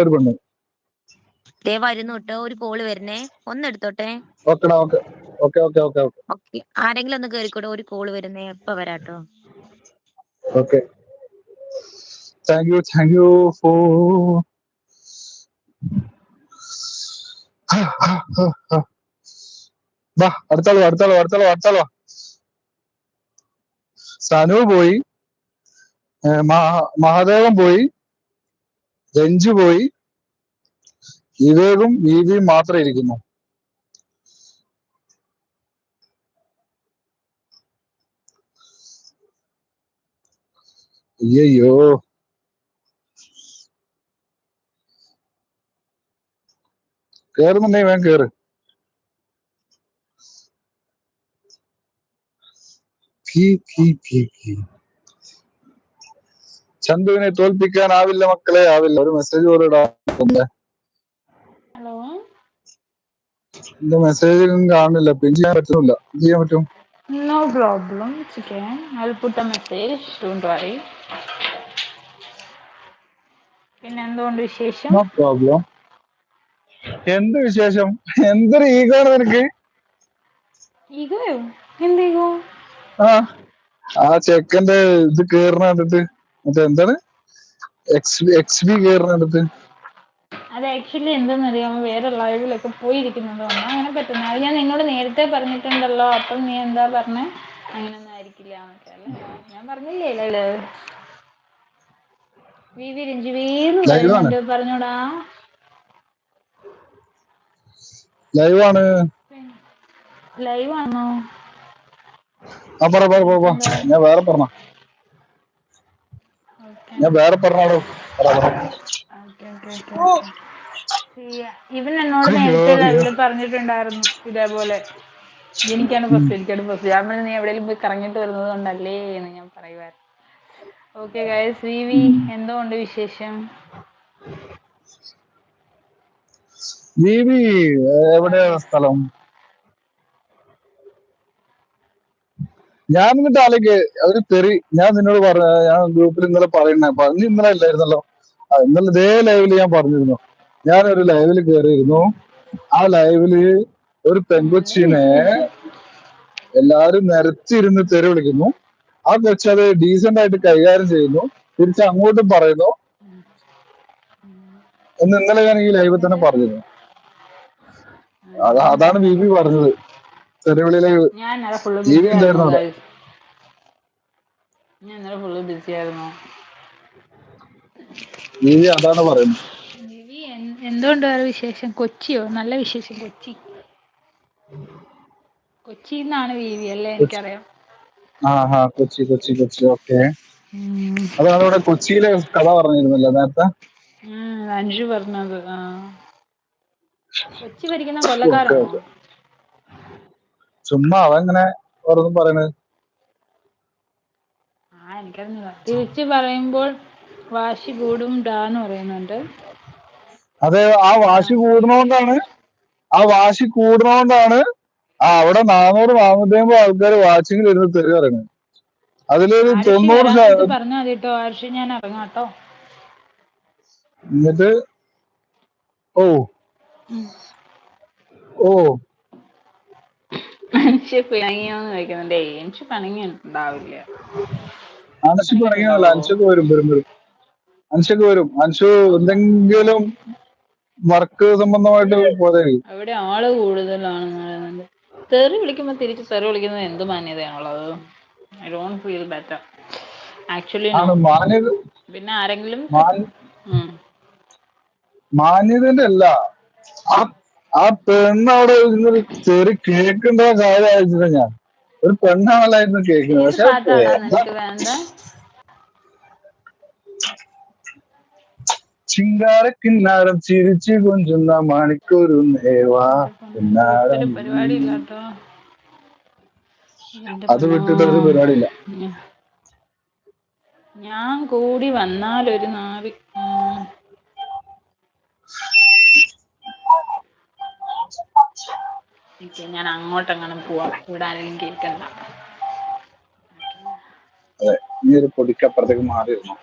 ഒരു പെണ്ണ്. ദേ വരുന്നു കേട്ടോ, ഒരു കോള് വരുന്നേ, ഒന്നെടുത്തോട്ടെ. ഓക്കെടാ, okay okay okay okay okay okay, ആരെങ്കിലും ഒന്ന് കേറിക്കൂടെ, ഒരു കോള് വരുന്നേ, എപ്പ വരാട്ടോ. ഓക്കെ. താങ്ക് യു ഫോർ അടുത്താളോ. സനു പോയി, മഹാദേവൻ പോയി, രഞ്ജു പോയി, വിവേകും വിവിയും മാത്രം ഇരിക്കുന്നു. അയ്യോ, കേറുന്നുണ്ടെങ്കിൽ വേഗം കേറ്. ചന്തുവിനെ തോൽപ്പിക്കാനാവില്ല മക്കളെ, ആവില്ല. ഒരു മെസ്സേജ് പോലും ഇടാ. ഹലോ, എന്റെ മെസ്സേജ് കാണുന്നില്ല, പിൻ ചെയ്യാൻ പറ്റുന്നില്ല. എന്ത് ചെയ്യാൻ പറ്റും? No problem, I'll put a message, don't worry. പിന്നെ എന്തുകൊണ്ട് വിശേഷം? No problem. എന്ത് വിശേഷം? എന്തൊരു ഈഗോ ആണ് നിനക്ക്? ഈഗോയോ? എന്ത് ഈഗോ? ആ ചെക്കന്റെ ഇത് കേറണ കണ്ടിട്ട്, മറ്റേ എന്താണ് XB കേറണ കണ്ടിട്ട്. അത് ആക്ച്വലി എന്തെന്നറിയാമോ, വേറെ ലൈവിലൊക്കെ പോയിരിക്കുന്നുണ്ടോന്ന് അങ്ങനെ പറ്റുന്നത്. അത് ഞാൻ നിന്നോട് നേരത്തെ പറഞ്ഞിട്ടുണ്ടല്ലോ. അപ്പം നീ എന്താ പറഞ്ഞേ? അങ്ങനൊന്നും ആയിരിക്കില്ല എന്നൊക്കെ അല്ലേ ഞാൻ പറഞ്ഞില്ലേ ലൈവില്. വിവി രഞ്ജുവീന്ന് ലൈവാണ്, പറയുന്നുണ്ട്, പറഞ്ഞോടാ. ലൈവാണ്. ലൈവ് ആണോ? പറ. എനിക്കെന്താ ഞാൻ വേറെ പറഞ്ഞോ. ഇവൻ എന്നോട് അയ്യോ നേരത്തെ അയ്യോ. ലൈവില് പറഞ്ഞിട്ടുണ്ടായിരുന്നു ഇതേപോലെ, എനിക്കാണ് ഫസ്റ്റ്. ഞാൻ നീ എവിടെയെങ്കിലും പോയി കറങ്ങിട്ട് വരുന്നത് കൊണ്ടല്ലേ എന്ന് ഞാൻ പറയുമായിരുന്നു. ഓക്കെ ഗൈസ്, വിവി എന്തോണ്ട് വിശേഷം? വിവി എവിടെയാ സ്ഥലം? ഞാൻ എന്നിട്ട് ആലേക്ക് ഒരു തെറി ഞാൻ നിന്നോട് ഞാൻ ഗ്രൂപ്പിൽ ഇന്നലെ പറഞ്ഞു ഇന്നലെ ഇല്ലായിരുന്നല്ലോ. ഇന്നലെ ഇതേ ലൈവില് ഞാൻ പറഞ്ഞിരുന്നു. ഞാനൊരു ലൈവില് കയറിയിരുന്നു. ആ ലൈവില് ഒരു നല്ല പെങ്കൊച്ചിനെ വിശേഷം. എല്ലാരും നിരത്തിയിരുന്ന് തെറി വിളിക്കുന്നു. ആ കൊച്ചു അത് ഡീസന്റ് ആയിട്ട് കൈകാര്യം ചെയ്യുന്നു, തിരിച്ച് അങ്ങോട്ടും പറയുന്നു എന്ന് ഇന്നലെ ഞാൻ ഈ ലൈവിൽ തന്നെ പറഞ്ഞിരുന്നു. അതാണ് ബിബി പറഞ്ഞത്. തെറിവിളിയിലെ ഞാൻ ഇന്നലെ ഫുള്ള് ബിബി ബിസി ആയിരുന്നു ഉണ്ടായിരുന്നു അവിടെ. ഗൈസ്. ഞാൻ ഇന്നലെ ഫുള്ള് ബിസി ആയിരുന്നു. ബിബി അതാണ് പറയുന്നത്. വിവി എന്തുകൊണ്ട് വേറെ വിശേഷം? കൊച്ചിയോ? നല്ല വിശേഷം. കൊച്ചിന്നാണ് വിവി അല്ലേ? എനിക്കറിയാം. കൊച്ചി ഓക്കെ. അതാണ് ഇവിടെ കൊച്ചിയിലെ കഥ പറഞ്ഞിരുന്നല്ലോ നേരത്തെ. അഞ്ജു പറഞ്ഞത്. കൊച്ചി ഭരിക്കുന്ന ഓക്കെ കൊല്ലക്കാരാണോ? ഓക്കെ. ചുമ്മാ അവങ്ങനെ ഓരോന്നും പറയണത്. എനിക്കറിഞ്ഞില്ല. തിരിച്ച് പറയുമ്പോൾ വാശി കൂടും ഡാന്ന് പറയുന്നുണ്ട്. അതെ, ആ വാശി കൂടുന്നോണ്ടാണ് അവിടെ 400-450 ആൾക്കാർ വാച്ചിങ്ങിൽ ഇരുന്ന് തെറി പറയുന്നത്. അതിലൊരു ആരുഷി 90 വരാൻ പറഞ്ഞാ മതി കേട്ടോ. ആരുഷി, ഞാൻ ഇറങ്ങാട്ടോ. എന്നിട്ട് ഓ അനുഷ പിണങ്ങിയോന്ന് ചോദിക്കുന്നുണ്ടേ. എനിക്ക് പിണങ്ങിയിട്ടുണ്ടാവില്ല. അൻഷു പിണങ്ങിയതല്ല, അൻഷക്ക് വരും. അൻഷു എന്തെങ്കിലും വർക്ക് സംബന്ധമായിട്ട് പോയതായിരിക്കും. അവിടെ ആള് കൂടുതലാണെന്ന് പറയുന്നുണ്ട്. തെറി വിളിക്കുമ്പോ തിരിച്ച് തെറി വിളിക്കുന്നത് എന്ത് മാന്യതയാണുള്ളത്? I don't feel better actually. No. പിന്നെ ആരെങ്കിലും മാന്യതന്റെ അല്ല, ആ പെണ്ണവിടെ ഇരുന്നൊരു തെറി കേൾക്കേണ്ട കാര്യം അയച്ചില്ല. ഞാൻ ഒരു പെണ്ണാണല്ലായിരുന്നു കേൾക്കുന്നത്. ഏത് പക്ഷെ പാട്ടാടാ നിനക്ക് വേണ്ട? ചിങ്കാരക്കിന്നാരം ചിരിച്ചു കൊഞ്ചുന്ന മണിക്കൂരു നേവാ വിട്ടൊരു പരിപാടി ഇല്ല കേട്ടോ. എന്റെ അത് പൊന്നോ, വിട്ടിട്ടൊരു പരിപാടിയില്ല. ഞാൻ കൂടി വന്നാലൊരു നാവി. ഞാൻ അങ്ങോട്ടെങ്ങനെ പോവാം, ഇവിടെ ആരെങ്കിലും കേൾക്കണ്ട. അതെ, നീ ഒരു പൊടിക്കപ്പുറത്തേക്ക് മാറിയിരുന്നു.